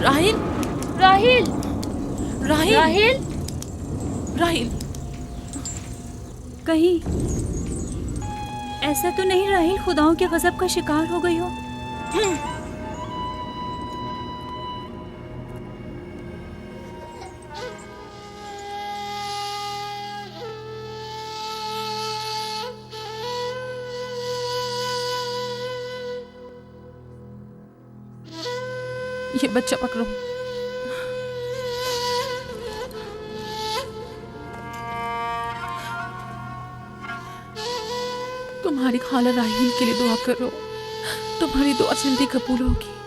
राहिल, राहिल, राहिल, राहिल, राहिल। कहीं ऐसा तो नहीं राहिल खुदाओं के गजब का शिकार हो गई हो? ये बच्चा पकड़ो। तुम्हारी खाला राहिल के लिए दुआ करो, तुम्हारी दुआ जल्दी कबूल होगी।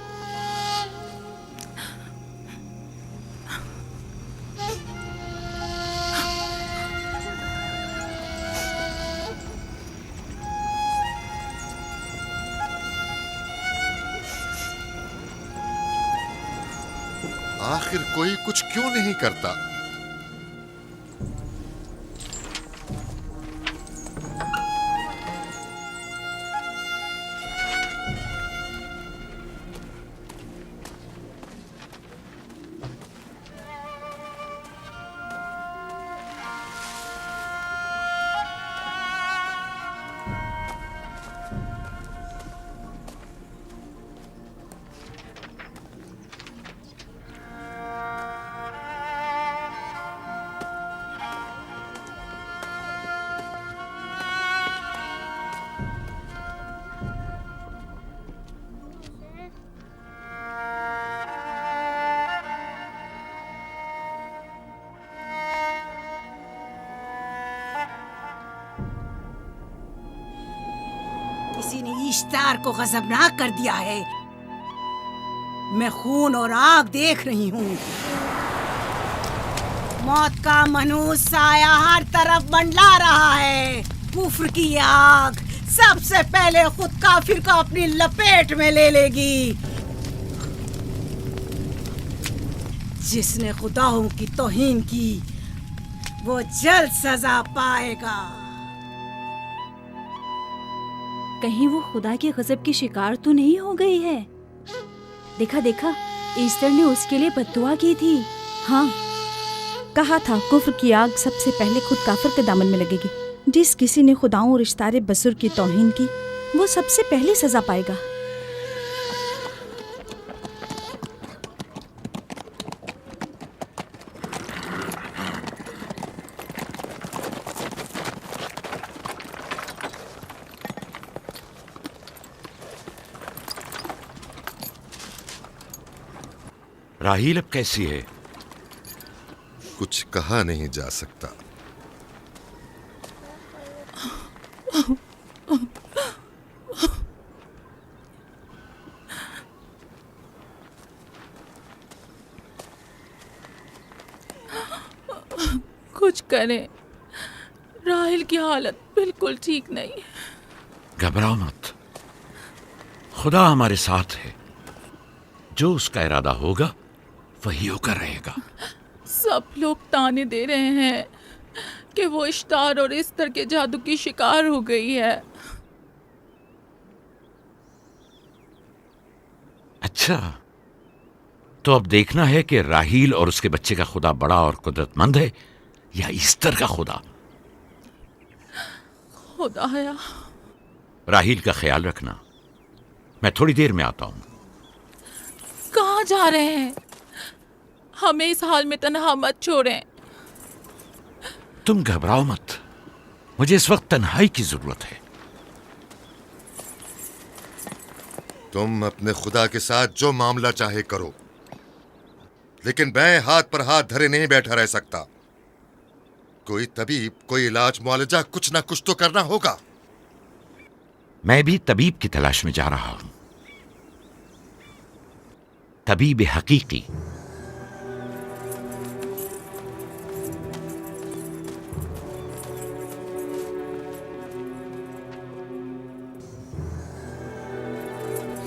आखिर कोई कुछ क्यों नहीं करता? किसी ने इश्तार को गजबनाक कर दिया है। मैं खून और आग देख रही हूँ। मौत का मनहूस साया हर तरफ मंडला रहा है। कुफ्र की आग सबसे पहले खुद काफिर को अपनी लपेट में ले लेगी। जिसने खुदाओं की तौहीन की वो जल्द सजा पाएगा। कहीं वो खुदा के गजब की शिकार तो नहीं हो गई है? देखा देखा, ईस्टर ने उसके लिए बद्दुआ की थी। हाँ, कहा था कुफ्र की आग सबसे पहले खुद काफिर के दामन में लगेगी। जिस किसी ने खुदाओं और इश्तारे बसुर की तौहीन की वो सबसे पहले सजा पाएगा। राहील अब कैसी है? कुछ कहा नहीं जा सकता। कुछ करें, राहिल की हालत बिल्कुल ठीक नहीं। घबराओ मत, खुदा हमारे साथ है। जो उसका इरादा होगा वही होकर रहेगा। सब लोग ताने दे रहे हैं कि वो इश्तार और इस्तर के जादू की शिकार हो गई है। अच्छा, तो अब देखना है कि राहील और उसके बच्चे का खुदा बड़ा और कुदरतमंद है या ईस्टर का खुदा। खुदाया, राहील का ख्याल रखना। मैं थोड़ी देर में आता हूं। कहाँ जा रहे हैं? हमें इस हाल में तन्हा मत छोड़ें। तुम घबराओ मत, मुझे इस वक्त तन्हाई की जरूरत है। तुम अपने खुदा के साथ जो मामला चाहे करो, लेकिन मैं हाथ पर हाथ धरे नहीं बैठा रह सकता। कोई तबीब, कोई इलाज, मुआलजा, कुछ ना कुछ तो करना होगा। मैं भी तबीब की तलाश में जा रहा हूं। तबीब हकीकी।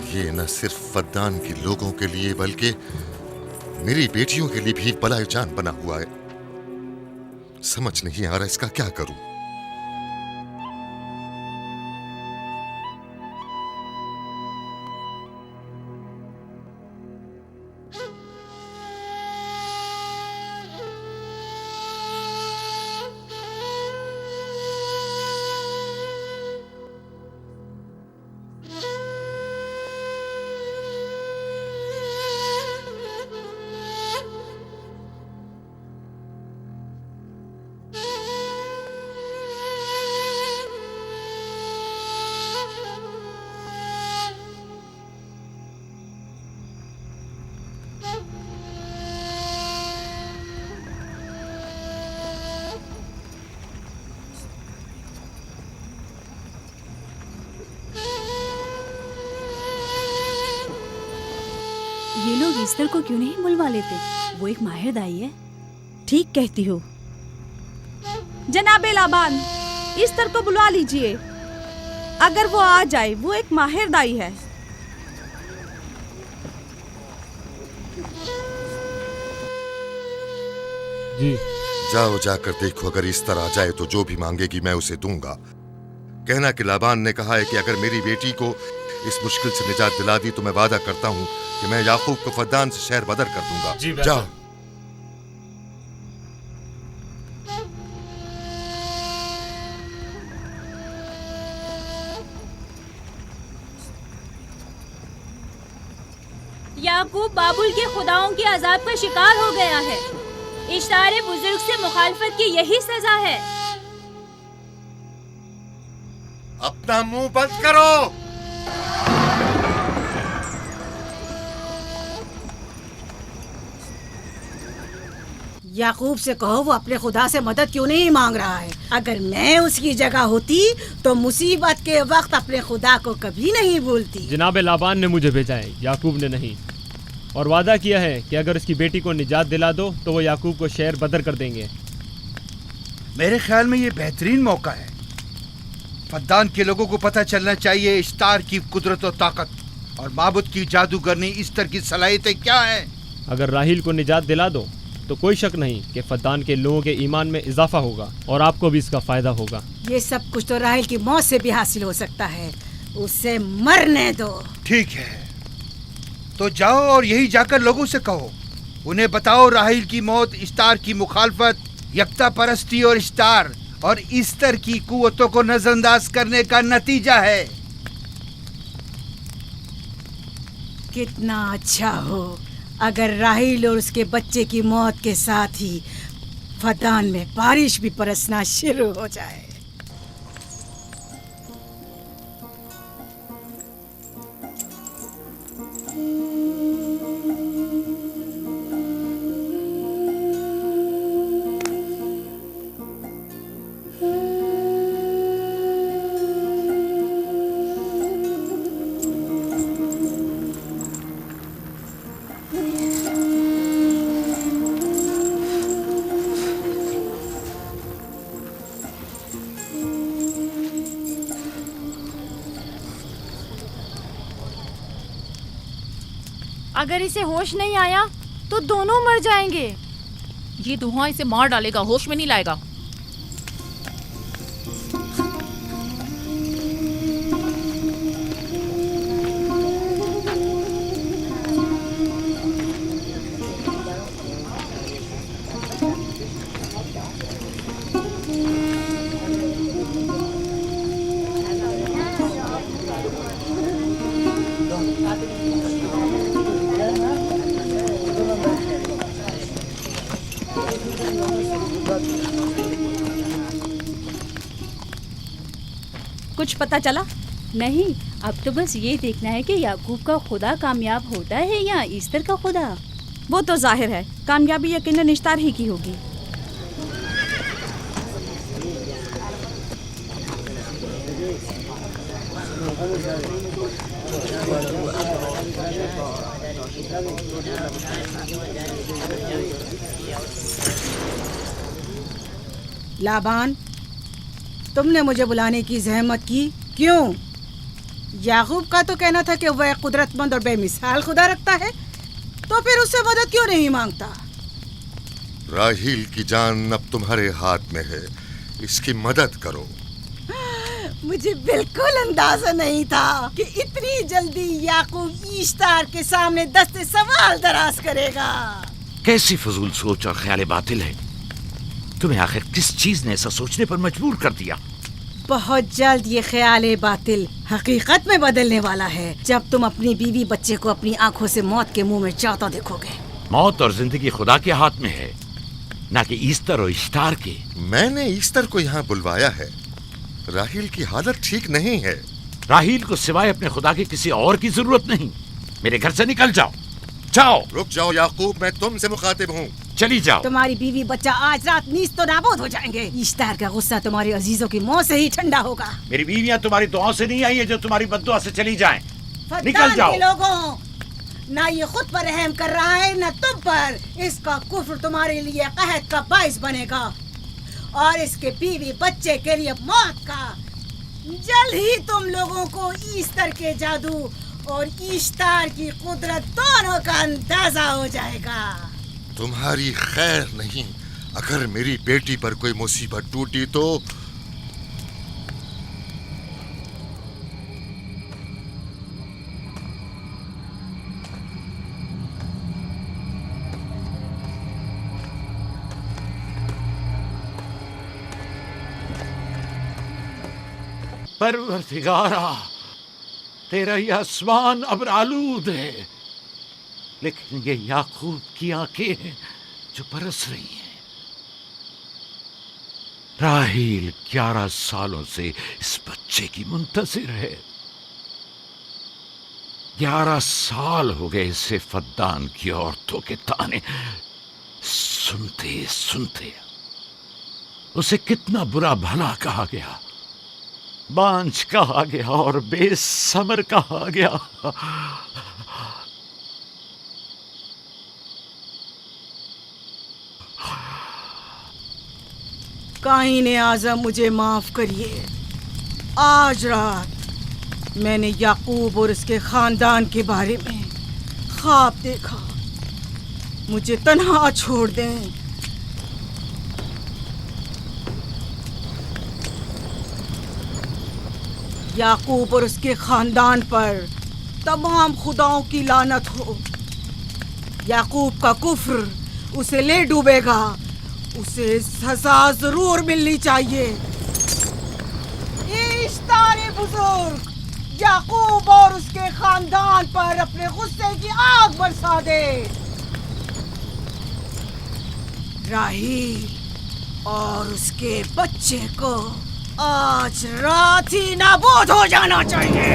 ये न सिर्फ फद्दान के लोगों के लिए बल्कि मेरी बेटियों के लिए भी बलाए जान बना हुआ है। समझ नहीं आ रहा इसका क्या करूं। ये लोग ईस्टर को क्यों नहीं बुलवा लेते? वो एक माहिर दाई है। ठीक कहती हो। जनाबे लाबान, ईस्टर को बुलवा लीजिए। अगर वो आ जाए, वो एक माहिर दाई है। जी जाओ, जाकर देखो, अगर इस तरह आ जाए तो जो भी मांगेगी मैं उसे दूंगा। कहना कि लाबान ने कहा है कि अगर मेरी बेटी को इस मुश्किल से निजात दिला दी तो मैं वादा करता हूँ कि मैं याकूब को फद्दान से शहर बदर कर दूंगा। जाओ। याकूब बाबुल के खुदाओं के अजाब का शिकार हो गया है। इश्तारे बुजुर्ग से मुखालफत की यही सजा है। अपना मुंह बंद करो। याकूब से कहो वो अपने खुदा से मदद क्यों नहीं मांग रहा है। अगर मैं उसकी जगह होती तो मुसीबत के वक्त अपने खुदा को कभी नहीं भूलती। जनाब लाबान ने मुझे भेजा है, याकूब ने नहीं, और वादा किया है कि अगर उसकी बेटी को निजात दिला दो तो वो याकूब को शहर बदर कर देंगे। मेरे ख्याल में ये बेहतरीन मौका है। फद्दान के लोगों को पता चलना चाहिए इश्तार की कुदरत और ताकत और माबुद की जादूगरनी ईस्टर की सलाहियतें क्या हैं। अगर राहील को निजात दिला दो तो कोई शक नहीं कि फद्दान के लोगों के ईमान में इजाफा होगा और आपको भी इसका फायदा होगा। ये सब कुछ तो राहील की मौत से भी हासिल हो सकता है। उसे मरने दो। ठीक है, तो जाओ और यही जाकर लोगों से कहो, उन्हें बताओ राहील की मौत इश्तार की मुखालफत, यकता परस्ती और इश्तार और ईस्टर की कुव्वतों को नजरअंदाज करने का नतीजा है। कितना अच्छा हो अगर राहील और उसके बच्चे की मौत के साथ ही फद्दान में बारिश भी बरसना शुरू हो जाए। अगर इसे होश नहीं आया तो दोनों मर जाएंगे। ये धुआं इसे मार डालेगा, होश में नहीं लाएगा। कुछ पता चला? नहीं, अब तो बस ये देखना है कि याकूब का खुदा कामयाब होता है या ईस्टर का खुदा। वो तो जाहिर है, कामयाबी यकीनन इश्तार ही की होगी। लाबान, तुमने मुझे बुलाने की जहमत की, क्यों? याकूब का तो कहना था कि वह कुदरतमंद और बेमिसाल खुदा रखता है, तो फिर उससे मदद क्यों नहीं मांगता? राहील की जान अब तुम्हारे हाथ में है, इसकी मदद करो। मुझे बिल्कुल अंदाजा नहीं था कि इतनी जल्दी याकूब ईश्तार के सामने दस्ते सवाल दराज करेगा। कैसी फजूल सोच और ख्याल बातिल है। तुम्हें आखिर किस चीज ने ऐसा सोचने पर मजबूर कर दिया? बहुत जल्द ये ख्याल बातिल हकीकत में बदलने वाला है, जब तुम अपनी बीवी बच्चे को अपनी आंखों से मौत के मुंह में जाता देखोगे। मौत और जिंदगी खुदा के हाथ में है, ना कि ईस्टर और इश्तार के। मैंने ईस्टर को यहाँ बुलवाया है। राहील की हालत ठीक नहीं है। राहील को सिवाय अपने खुदा के किसी और की जरूरत नहीं। मेरे घर से निकल जाओ। जाओ। रुक जाओ याकूब, मैं तुमसे मुखातिब हूँ। चली जाओ। तुम्हारी बीवी बच्चा आज रात नीज तो नाबूद हो जाएंगे। इश्तार का गुस्सा तुम्हारे अजीजों की मौत से ही ठंडा होगा। मेरी बीवियां तुम्हारी दुआओं से नहीं आई है जो तुम्हारी बद्दुआ से चली जाएं। निकल जाओ। लोगों, ना ये खुद पर रहम कर रहा है न तुम पर। इसका कुफ्र तुम्हारे लिए कहत का बाइस बनेगा और इसके बीवी बच्चे के लिए मौत का। जल्द ही तुम लोगों को ईस्टर के जादू और ईस्टर की कुदरत दोनों का अंदाजा हो जाएगा। तुम्हारी खैर नहीं, अगर मेरी बेटी पर कोई मुसीबत टूटी तो परवरदिगारा, तेरा ये आसमान अब आलूद है, लेकिन ये याकूब की आंखें हैं जो बरस रही हैं। राहील 11 सालों से इस बच्चे की मुंतजिर है। 11 साल हो गए इसे फद्दान की औरतों के ताने सुनते सुनते। उसे कितना बुरा भला कहा गया, बांझ कहा गया और बेसमर कहा गया। काईन आज़म, मुझे माफ करिए। आज रात मैंने याकूब और उसके खानदान के बारे में ख्वाब देखा। मुझे तन्हा छोड़ दें। याकूब और उसके खानदान पर तमाम खुदाओं की लानत हो। याकूब का कुफ्र उसे ले डूबेगा। उसे सजा जरूर मिलनी चाहिए। इश्तारे बुजुर्ग, याकूब और उसके खानदान पर अपने गुस्से की आग बरसा दे। राहील और उसके बच्चे को आज रात ही नाबूद हो जाना चाहिए।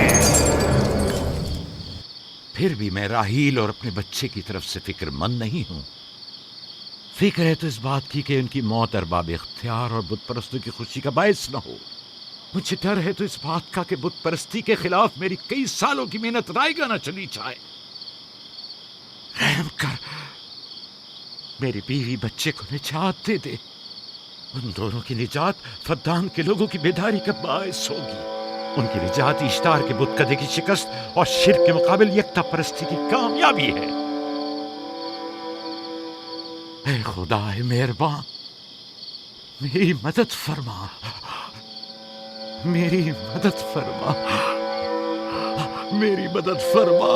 फिर भी मैं राहील और अपने बच्चे की तरफ से फिक्रमंद नहीं हूं। फिक्र है तो इस बात की कि उनकी मौत अरबाब इख्तियार और बुत परस्तों की खुशी का बायस न हो। मुझे डर है तो इस बात का कि बुत परस्ती के खिलाफ मेरी कई सालों की मेहनत रायगा न चली जाए। रहम कर, मेरी बीवी बच्चे को निजात दे दे। उन दोनों की निजात फद्दान के लोगों की बेदारी का बायस होगी। उनकी निजात इश्तार के बुत कदे की शिकस्त और शिर्क के मुकाबिल यकता परस्ती की कामयाबी है। ऐ खुदा है मेहरबान, मेरी मदद फरमा, मेरी मदद फरमा, मेरी मदद फरमा।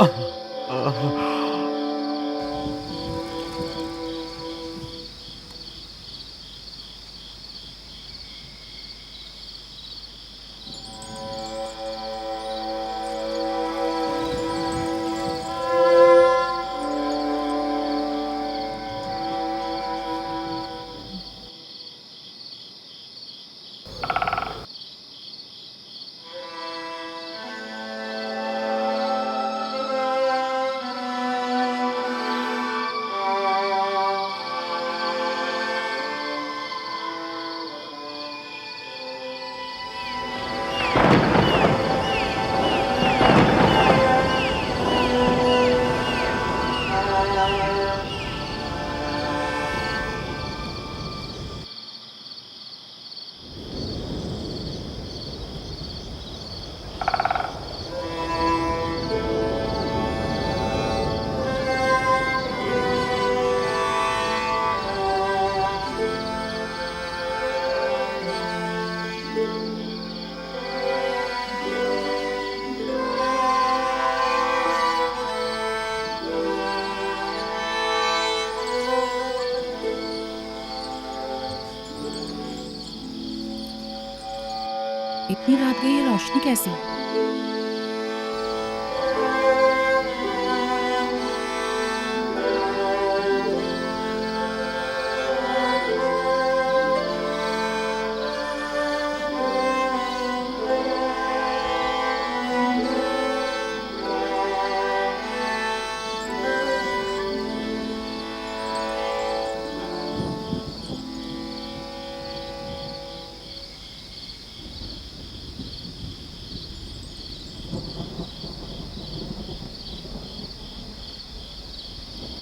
इतनी रात गई, ये रोशनी कैसी?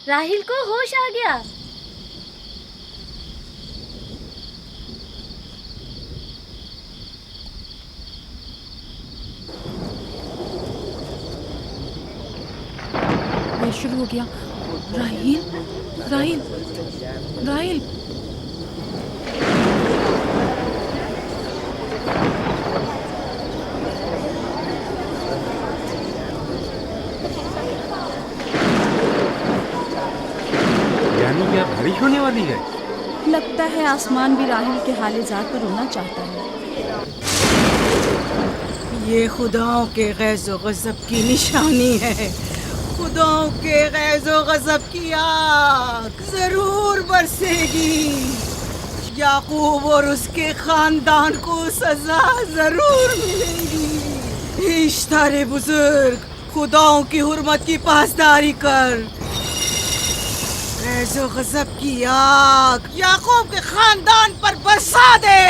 राहिल को होश आ गया। ये शुरू हो गया। राहिल, राहिल, राहिल। यानी क्या बारिश होने वाली है? लगता है आसमान भी राहिल के हाल-ए-ज़ात पर रोना चाहता है। ये खुदाओं के गैज़ो गज़ब की निशानी है। खुदाओं के गैज़ो गज़ब की आग जरूर बरसेगी। याकूब और उसके खानदान को सजा जरूर मिलेगी। इश्तारे बुजुर्ग, खुदाओं की हुर्मत की पासदारी कर। गैज़ो गज़ब की आग याकूब के खानदान पर बरसा दे।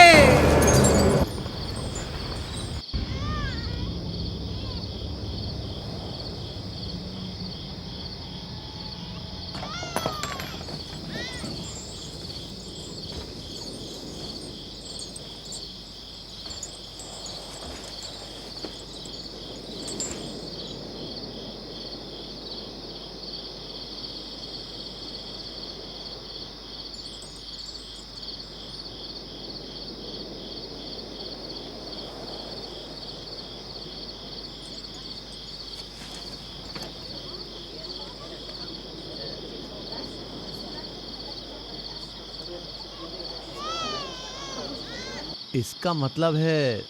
इसका मतलब है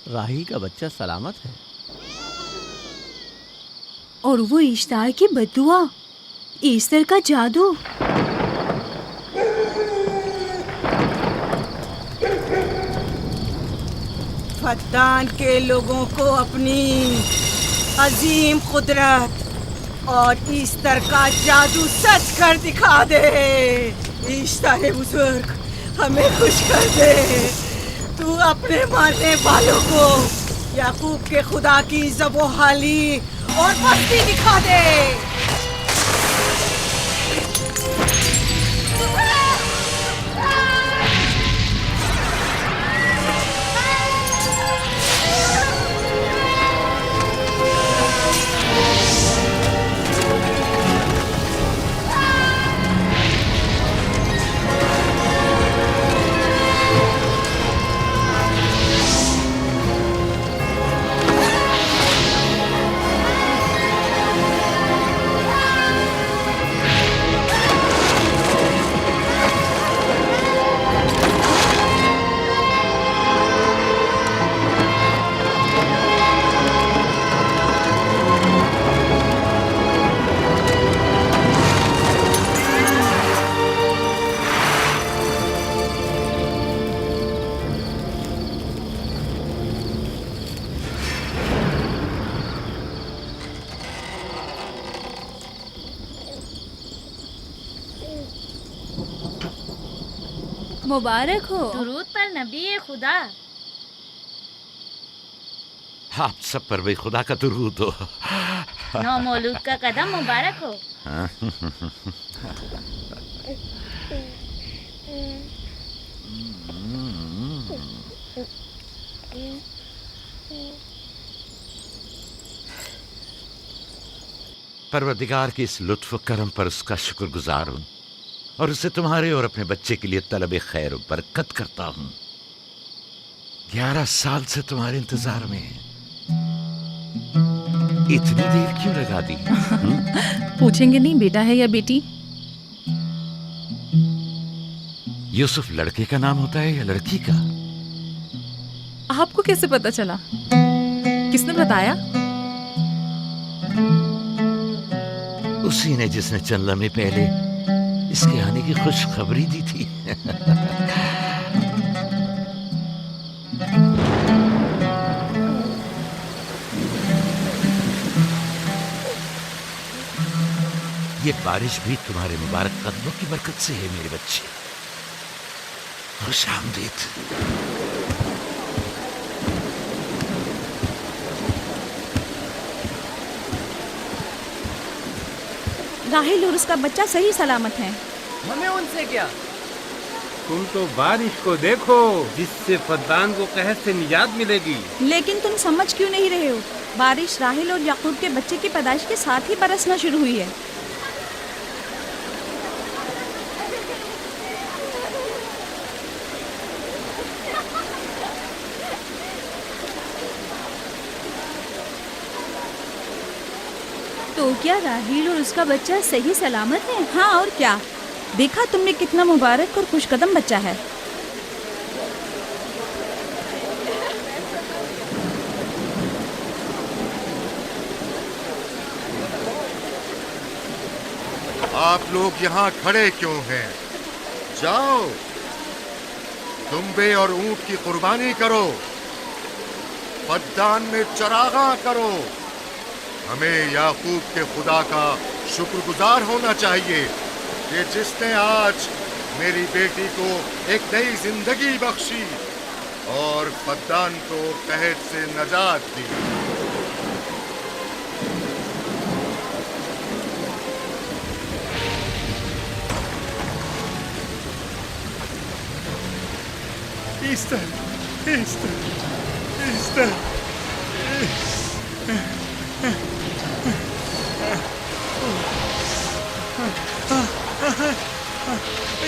राहिल का बच्चा सलामत है। और वो इश्तार की बद्दुआ, ईस्टर का जादू। फद्दान के लोगों को अपनी अजीम कुदरत और ईस्टर का जादू सच कर दिखा दे। ईस्टर बुजुर्ग, हमें खुश कर दे। तू अपने मारने वालों को याकूब के खुदा की ज़बोहाली और मस्ती दिखा दे। मुबारक हो। दुरूद पर नबी खुदा। आप सब पर भी खुदा का दुरूद हो। नौ मौलूद का कदम मुबारक हो। परवरदिगार की इस लुत्फ करम पर उसका शुक्रगुजार हूँ और उसे तुम्हारे और अपने बच्चे के लिए तलब खैर और बरकत करता हूँ। 11 साल से तुम्हारे इंतजार में है। इतनी देर क्यों लगा दी? पूछेंगे नहीं बेटा है या बेटी? यूसुफ लड़के का नाम होता है या लड़की का? आपको कैसे पता चला? किसने बताया? उसी ने जिसने चंद लम्हे पहले इसके आने की खुशखबरी दी थी। ये बारिश भी तुम्हारे मुबारक कदमों की बरकत से है मेरे बच्चे। खुश आमदीद। राहिल और उसका बच्चा सही सलामत हैं। हमें उनसे क्या? तुम तो बारिश को देखो, जिससे फद्दान को कहर से निजात मिलेगी। लेकिन तुम समझ क्यों नहीं रहे हो? बारिश राहिल और याकूब के बच्चे की पैदाइश के साथ ही बरसना शुरू हुई है। तो क्या राहिल और उसका बच्चा सही सलामत है? हाँ और क्या, देखा तुमने कितना मुबारक और खुशकदम बच्चा है। आप लोग यहाँ खड़े क्यों हैं? जाओ, दुम्बे और ऊंट की कुर्बानी करो, फद्दान में चरागा करो। हमें याकूब के खुदा का शुक्रगुजार होना चाहिए कि जिसने आज मेरी बेटी को एक नई जिंदगी बख्शी और फद्दान को कहर से नजात दी। Easter, Easter, Easter.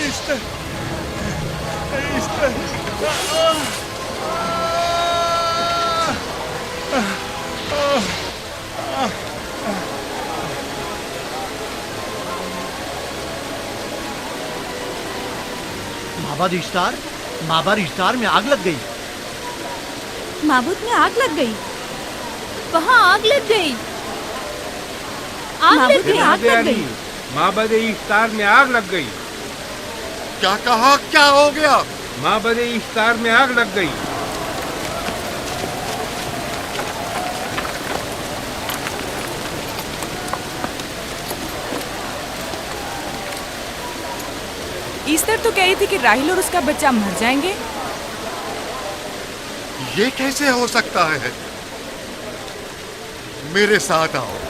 Easter, Easter. माबाद इश्तार, माबाद इश्तार में आग लग गई। माबूद में आग लग गई। वहाँ आग लग गई। माबूद में आग लग गई। माबद इफ्तार में आग लग गई। क्या कहा? क्या हो गया? माबद इफ्तार में आग लग गई। ईस्टर तो कह रही थी कि राहिल और उसका बच्चा मर जाएंगे। ये कैसे हो सकता है? मेरे साथ आओ।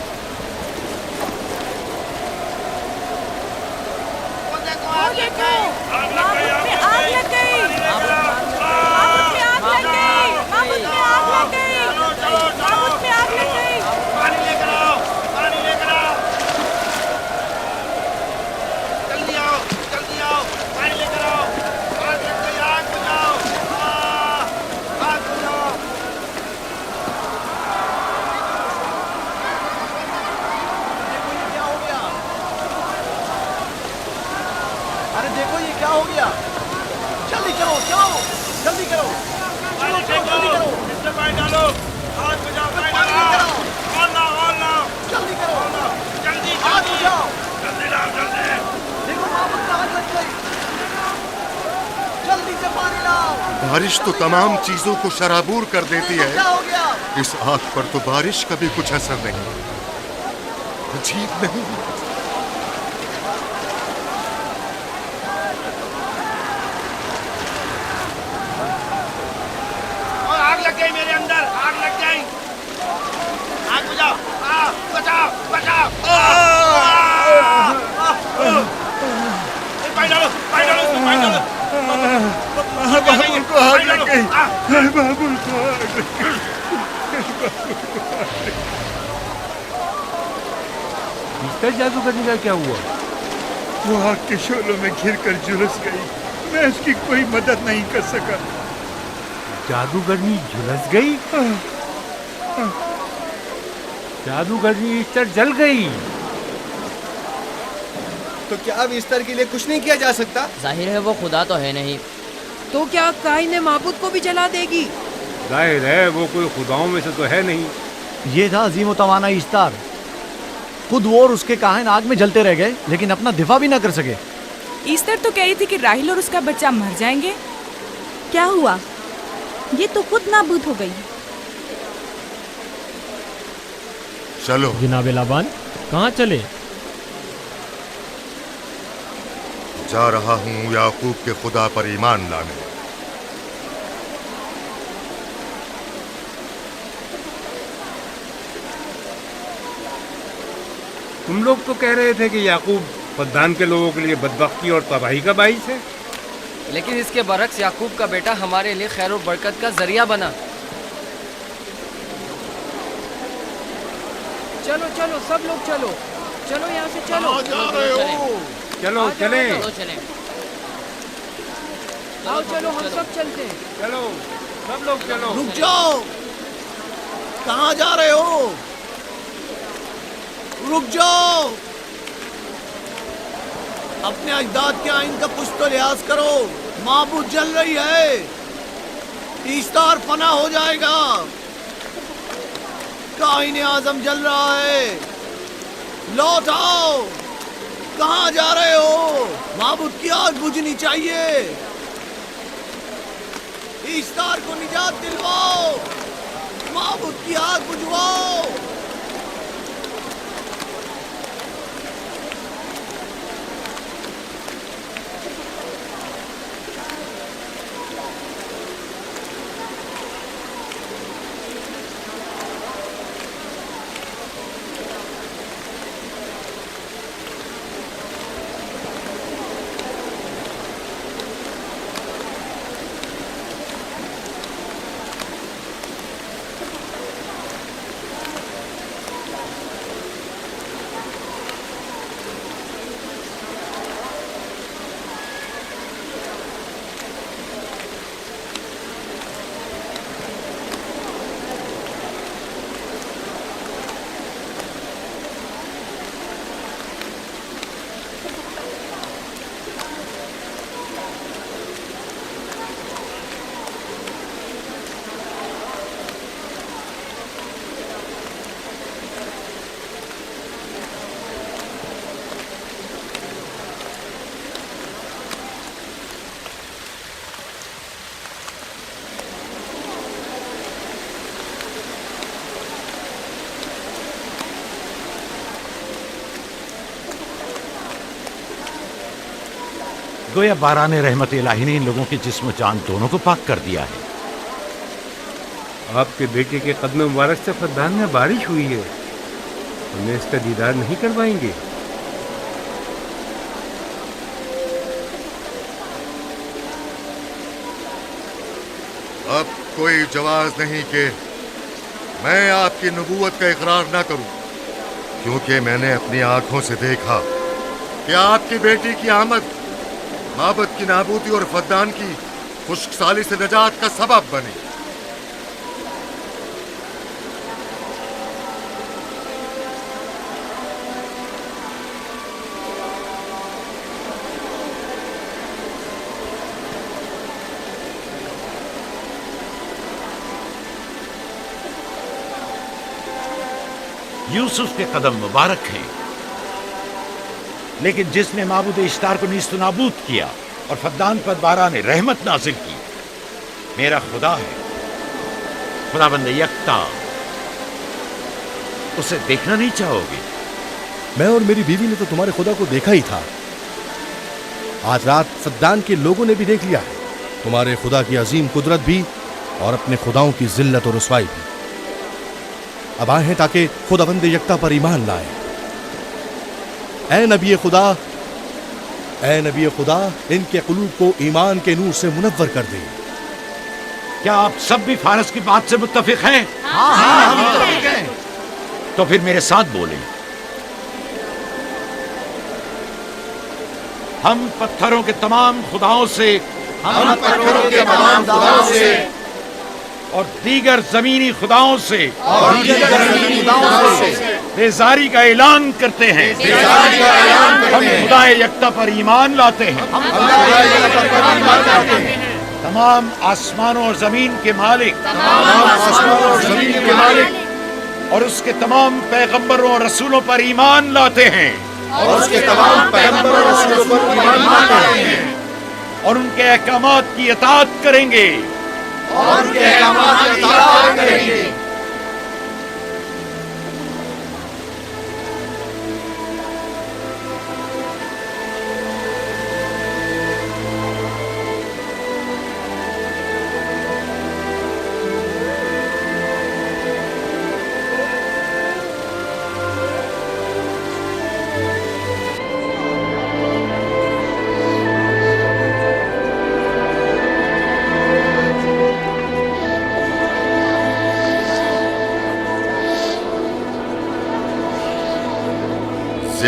बारिश तो तमाम चीजों को शराबूर कर देती है, इस आग पर तो बारिश का भी कुछ असर नहीं। अजीब नहीं? और आग लग गई मेरे अंदर, आग लग गई। आग बुझाओ, बचाओ, बचाओ। पानी डालो, पानी डालो, पानी डालो। बाबुल को आग लग गई। बाबुल को आग लग गई। मिस्टर जादूगरनी का क्या हुआ? वो आग के शोलों में घिरकर झुलस गई। मैं उसकी कोई मदद नहीं कर सका। जादूगरनी झुलस गई? जादूगरनी ईस्टर जल गई। तो क्या अब ईस्टर के लिए कुछ नहीं किया जा सकता? जाहिर है वो खुदा तो है नहीं। तो क्या काइन माबूद को भी जला देगी? जाहिर है वो कोई खुदाओं में से तो है नहीं। ये था अजीम व तवाना इश्तार। खुद वो और उसके काहिन आग में जलते रह गए, लेकिन अपना दिफा भी ना कर सके। ईस्टर तो कह रही थी कि राहिल और उसका बच्चा मर जाएंगे। क्या हुआ? ये तो खुद नाबूद हो गई। चलो जनाब लाबान, कहाँ चले? जा रहा हूँ याकूब के खुदा पर ईमान लाने। तुम लोग तो कह रहे थे कि याकूब फद्दान के लोगों के लिए बदबख्ती और तबाही का बाइस है। लेकिन इसके बरक्स याकूब का बेटा हमारे लिए खैर और बरकत का जरिया बना। चलो चलो सब लोग चलो, चलो यहाँ से चलो। चलो आ जाओ, चले। आ जाओ। आओ चलो हम सब चलते हैं। चलो सब लोग चलो। रुक जाओ, कहाँ जा रहे हो? रुक जाओ, अपने अजदाद के आइन का कुछ तो लिहाज करो। माबूद जल रही है, ईस्तार फना हो जाएगा। काइन आजम जल रहा है, लौट आओ। कहाँ जा रहे हो? माबूद की आग बुझनी चाहिए। ईस्तार को निजात दिलवाओ, माबूद की आग बुझवाओ। गोया बाराने रहमत इलाही ने इन लोगों के जिस्म जान दोनों को पाक कर दिया है। आपके बेटे के कदम मुबारक से फद्दान में बारिश हुई है, हमें इसका दीदार नहीं करवाएंगे? अब कोई जवाज नहीं कि मैं आपकी नबूवत का इकरार ना करूं, क्योंकि मैंने अपनी आंखों से देखा कि आपकी बेटी की आमद माबद की नाबूदी और फद्दान की खुश्कसाली से निजात का सबब बनी। यूसुफ के कदम मुबारक हैं, लेकिन जिसने माबूद इश्तार को नीस्त नाबूद किया और फद्दान पर बारा ने रहमत नाजिल की, मेरा खुदा है, खुदाबंद यकता। उसे देखना नहीं चाहोगे? मैं और मेरी बीवी ने तो तुम्हारे खुदा को देखा ही था। आज रात फद्दान के लोगों ने भी देख लिया है तुम्हारे खुदा की अजीम कुदरत भी और अपने खुदाओं की जिल्लत और रुसवाई भी। अब आए हैं ताकि खुदाबंद यकता पर ईमान लाए। ऐ नबी खुदा, इनके कुलूब को ईमान के नूर से मुनव्वर कर दे। क्या आप सब भी फारस की बात से मुत्तफिक हैं? हाँ, हम मुत्तफिक हैं। तो फिर मेरे साथ बोलें। हम पत्थरों के तमाम खुदाओं से और दीगर जमीनी खुदाओं से बेजारी का ऐलान करते हैं। हम खुदा यकता पर ईमान लाते हैं। तमाम आसमानों और जमीन के मालिक और उसके तमाम पैगंबरों और रसूलों पर ईमान लाते हैं और उनके अहकामात की इताअत करेंगे।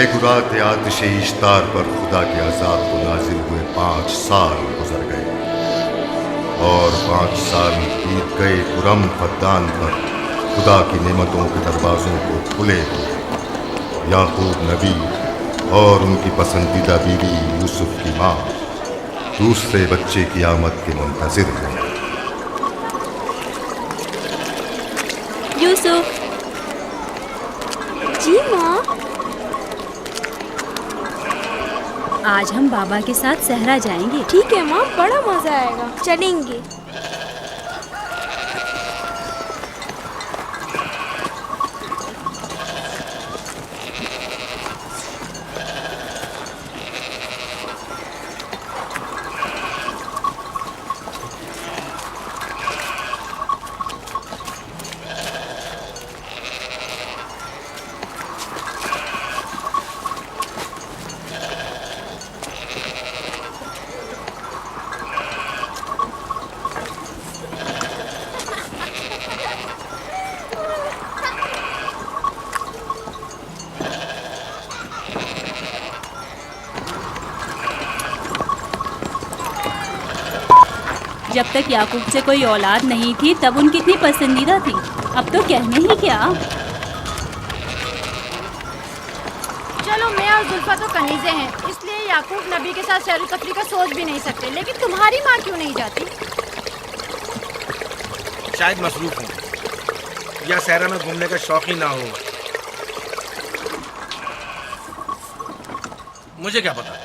बेगुरात आतिशे इश्तार पर खुदा के अजाब को नाजिल हुए 5 साल गुजर गए, और 5 साल बीत गए कुरम फद्दान पर खुदा की नेमतों के दरवाजों को खुले हुए। याकूब नबी और उनकी पसंदीदा बीवी यूसुफ की माँ दूसरे बच्चे की आमद के मुंतजिर हैं। यूसुफ। जी माँ। आज हम बाबा के साथ सहरा जाएंगे। ठीक है माँ, बड़ा मजा आएगा, चलेंगे। जब तक याकूब से कोई औलाद नहीं थी तब उनकी इतनी पसंदीदा थी, अब तो कहने ही क्या। चलो, मैं और जुल्फा तो कनीज़े हैं, इसलिए याकूब नबी के साथ सैर तफरी का सोच भी नहीं सकते। लेकिन तुम्हारी माँ क्यों नहीं जाती? शायद मसरूफ हूँ या सहरा में घूमने का शौक ही ना हो, मुझे क्या पता।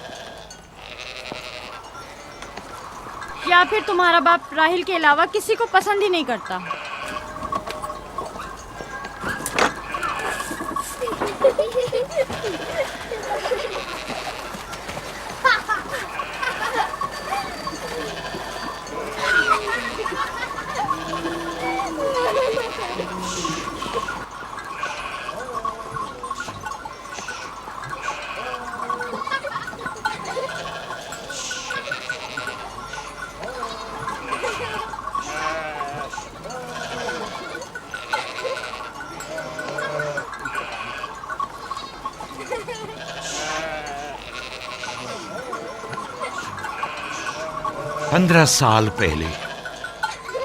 या फिर तुम्हारा बाप राहिल के अलावा किसी को पसंद ही नहीं करता। पंद्रह साल पहले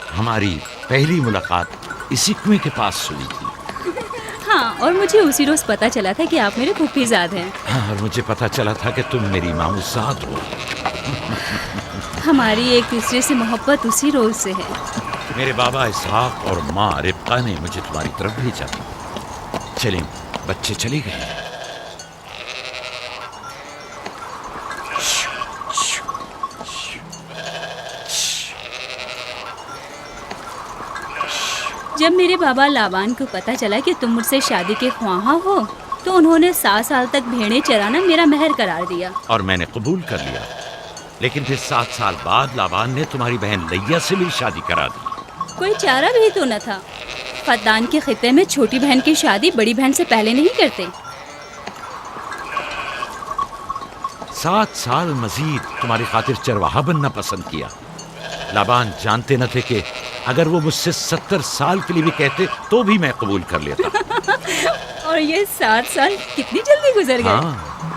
हमारी पहली मुलाकात इसी कुएं के पास हुई थी। हाँ, और मुझे उसी रोज पता चला था कि आप मेरे फूफीजाद हैं। हाँ, और मुझे पता चला था कि तुम मेरी मामूजाद हो। हमारी एक दूसरे से मोहब्बत उसी रोज से है। मेरे बाबा इसहाक और माँ रिब्का ने मुझे तुम्हारी तरफ भेजा था। चलें, बच्चे चले गए। जब मेरे बाबा लाबान को पता चला कि तुम मुझसे शादी के ख्वाहा हो तो उन्होंने 7 साल तक भेड़ें चराना मेरा महर करार दिया। और मैंने कबूल कर लिया। लेकिन फिर 7 साल बाद लाबान ने तुम्हारी बहन लैया से मेरी शादी करा दी। कोई चारा भी तो न था। फद्दान के खित्ते में छोटी बहन की शादी बड़ी बहन से पहले नहीं करते। 7 साल मजीद तुम्हारी खातिर चरवाहा बनना पसंद किया। लाबान जानते न थे कि अगर वो मुझसे 70 साल के लिए भी कहते तो भी मैं कबूल कर लेता। और ये 7 साल कितनी जल्दी गुजर गए। हाँ,